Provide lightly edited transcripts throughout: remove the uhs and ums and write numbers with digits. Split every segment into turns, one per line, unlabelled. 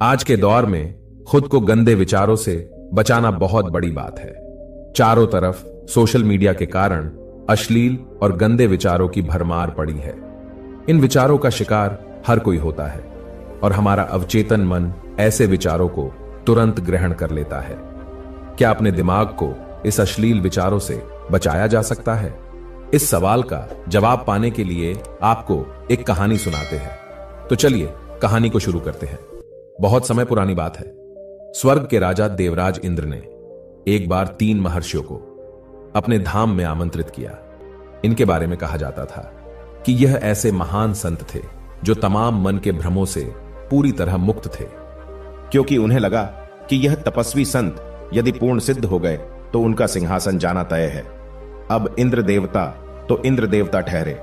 आज के दौर में खुद को गंदे विचारों से बचाना बहुत बड़ी बात है। चारों तरफ सोशल मीडिया के कारण अश्लील और गंदे विचारों की भरमार पड़ी है। इन विचारों का शिकार हर कोई होता है और हमारा अवचेतन मन ऐसे विचारों को तुरंत ग्रहण कर लेता है। क्या अपने दिमाग को इस अश्लील विचारों से बचाया जा सकता है? इस सवाल का जवाब पाने के लिए आपको एक कहानी सुनाते हैं। तो चलिए कहानी को शुरू करते हैं। बहुत समय पुरानी बात है। स्वर्ग के राजा देवराज इंद्र ने एक बार 3 महर्षियों को अपने धाम में आमंत्रित किया। इनके बारे में कहा जाता था कि यह ऐसे महान संत थे जो तमाम मन के भ्रमों से पूरी तरह मुक्त थे,
क्योंकि उन्हें लगा कि यह तपस्वी संत यदि पूर्ण सिद्ध हो गए तो उनका सिंहासन जाना तय है। अब इंद्र देवता तो इंद्र देवता ठहरे।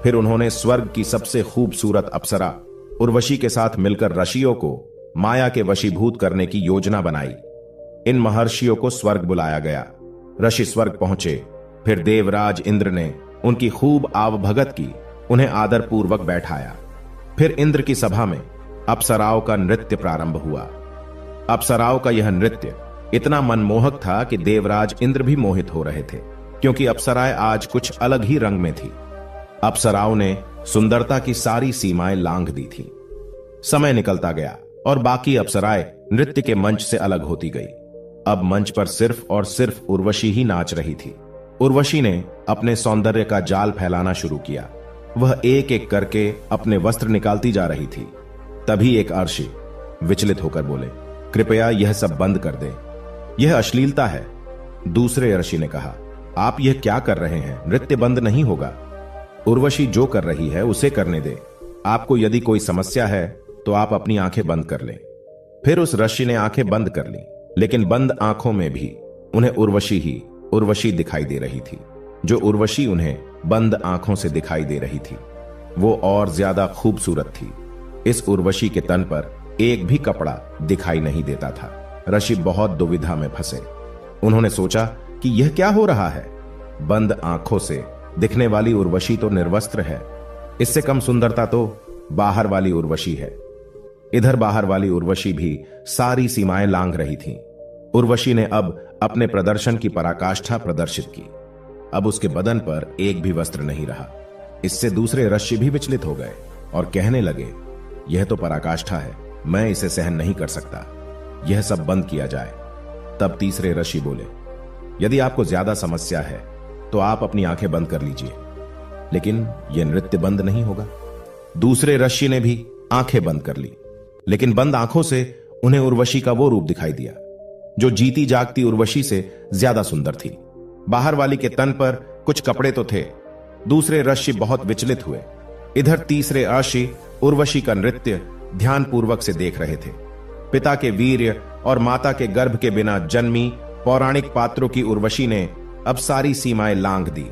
फिर उन्होंने स्वर्ग की सबसे खूबसूरत अप्सरा उर्वशी के साथ मिलकर ऋषियों को माया के वशीभूत करने की योजना बनाई। इन महर्षियों को स्वर्ग बुलाया गया। ऋषि स्वर्ग पहुंचे। फिर देवराज इंद्र ने उनकी खूब आवभगत की, उन्हें आदर पूर्वक बैठाया। फिर इंद्र की सभा में अप्सराओं का नृत्य प्रारंभ हुआ। अप्सराओं का यह नृत्य इतना मनमोहक था कि देवराज इंद्र भी मोहित हो रहे थे, क्योंकि अप्सराएं आज कुछ अलग ही रंग में थी। अप्सराओं ने सुंदरता की सारी सीमाएं लांघ दी थी। समय निकलता गया और बाकी अप्सराएं नृत्य के मंच से अलग होती गई। अब मंच पर सिर्फ और सिर्फ उर्वशी ही नाच रही थी। उर्वशी ने अपने सौंदर्य का जाल फैलाना शुरू किया। वह एक एक करके अपने वस्त्र निकालती जा रही थी। तभी एक अर्षि विचलित होकर बोले, कृपया यह सब बंद कर दें, यह अश्लीलता है। दूसरे अर्षि ने कहा, आप यह क्या कर रहे हैं? नृत्य बंद नहीं होगा। उर्वशी जो कर रही है उसे करने दे। आपको यदि कोई समस्या है तो आप अपनी आंखें बंद कर लें। फिर उस ऋषि ने आंखें बंद कर ली, लेकिन बंद आंखों में भी उन्हें उर्वशी ही उर्वशी दिखाई दे रही थी। जो उर्वशी उन्हें बंद आंखों से दिखाई दे रही थी वो और ज्यादा खूबसूरत थी। इस उर्वशी के तन पर एक भी कपड़ा दिखाई नहीं देता था। ऋषि बहुत दुविधा में फंसे। उन्होंने सोचा कि यह क्या हो रहा है? बंद आंखों से दिखने वाली उर्वशी तो निर्वस्त्र है। इससे कम सुंदरता तो बाहर वाली उर्वशी है। इधर बाहर वाली उर्वशी भी सारी सीमाएं लांघ रही थी। उर्वशी ने अब अपने प्रदर्शन की पराकाष्ठा प्रदर्शित की। अब उसके बदन पर एक भी वस्त्र नहीं रहा। इससे दूसरे ऋषि भी विचलित हो गए और कहने लगे, यह तो पराकाष्ठा है, मैं इसे सहन नहीं कर सकता, यह सब बंद किया जाए। तब तीसरे ऋषि बोले, यदि आपको ज्यादा समस्या है तो आप अपनी आंखें बंद कर लीजिए, लेकिन यह नृत्य बंद नहीं होगा। दूसरे ऋषि ने भी आंखें बंद कर ली, लेकिन बंद आंखों से उन्हें उर्वशी का वो रूप दिखाई दिया जो जीती जागती उर्वशी से ज्यादा सुंदर थी। बाहर वाली के तन पर कुछ कपड़े तो थे। दूसरे ऋषि बहुत विचलित हुए। इधर तीसरे ऋषि उर्वशी का नृत्य ध्यानपूर्वक से देख रहे थे। पिता के वीर्य और माता के गर्भ के बिना जन्मी पौराणिक पात्रों की उर्वशी ने अब सारी सीमाएं लांघ दी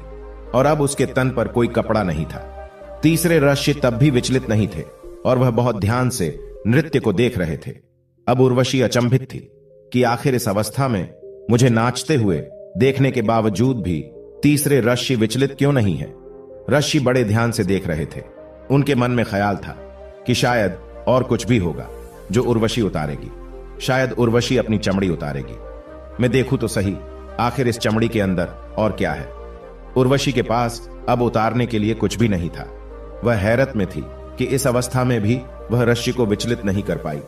और अब उसके तन पर कोई कपड़ा नहीं था। तीसरे ऋषि तब भी विचलित नहीं थे और वह बहुत ध्यान से नृत्य को देख रहे थे। अब उर्वशी अचंभित थी कि आखिर इस अवस्था में मुझे नाचते हुए देखने के बावजूद भी तीसरे ऋषि विचलित क्यों नहीं है? ऋषि बड़े ध्यान से देख रहे थे। उनके मन में ख्याल था कि शायद और कुछ भी होगा जो उर्वशी उतारेगी। शायद उर्वशी अपनी चमड़ी उतारेगी। मैं देखूं तो सही, आखिर इस चमड़ी के अंदर और क्या है? उर्वशी के पास अब उतारने के लिए कुछ भी नहीं था। वह हैरत में थी कि इस अवस्था में भी वह ऋषि को विचलित नहीं कर पाई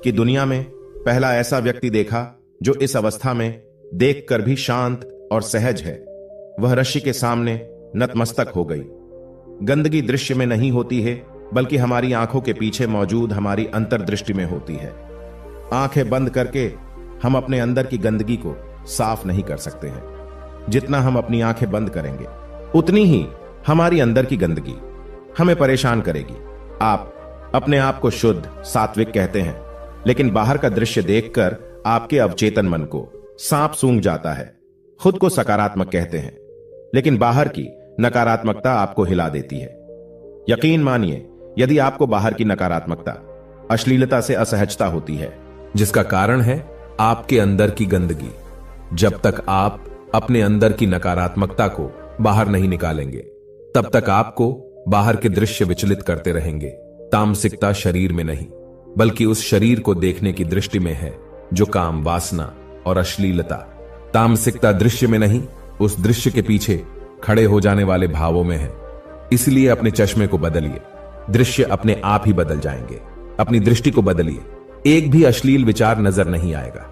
कि दुनिया में पहला ऐसा व्यक्ति देखा जो इस अवस्था में देखकर भी शांत और सहज है। वह ऋषि के सामने नतमस्तक हो गई। गंदगी दृश्य में नहीं होती है, बल्कि हमारी आंखों के पीछे मौजूद हमारी अंतर्दृष्टि में होती है। आंखें बंद करके हम अपने अंदर की गंदगी को साफ नहीं कर सकते हैं। जितना हम अपनी आंखें बंद करेंगे उतनी ही हमारी अंदर की गंदगी हमें परेशान करेगी। आप अपने आप को शुद्ध सात्विक कहते हैं, लेकिन बाहर का दृश्य देखकर आपके अवचेतन मन को सांप सूंघ जाता है। खुद को सकारात्मक कहते हैं, लेकिन बाहर की नकारात्मकता आपको हिला देती है। यकीन मानिए, यदि आपको बाहर की नकारात्मकता, अश्लीलता से असहजता होती है,
जिसका कारण है आपके अंदर की गंदगी, जब तक आप अपने अंदर की नकारात्मकता को बाहर नहीं निकालेंगे, तब तक आपको बाहर के दृश्य विचलित करते रहेंगे। तामसिकता शरीर में नहीं, बल्कि उस शरीर को देखने की दृष्टि में है जो काम वासना और अश्लीलता, तामसिकता दृश्य में नहीं, उस दृश्य के पीछे खड़े हो जाने वाले भावों में है। इसलिए अपने चश्मे को बदलिए, दृश्य अपने आप ही बदल जाएंगे। अपनी दृष्टि को बदलिए, एक भी अश्लील विचार नजर नहीं आएगा।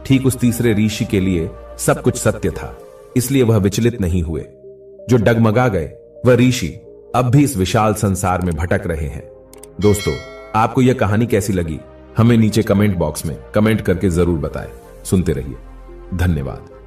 ठीक उस तीसरे ऋषि के लिए सब कुछ सत्य था, इसलिए वह विचलित नहीं हुए। जो डगमगा गए वह ऋषि अब भी इस विशाल संसार में भटक रहे हैं। दोस्तों, आपको यह कहानी कैसी लगी हमें नीचे कमेंट बॉक्स में कमेंट करके जरूर बताएं। सुनते रहिए। धन्यवाद।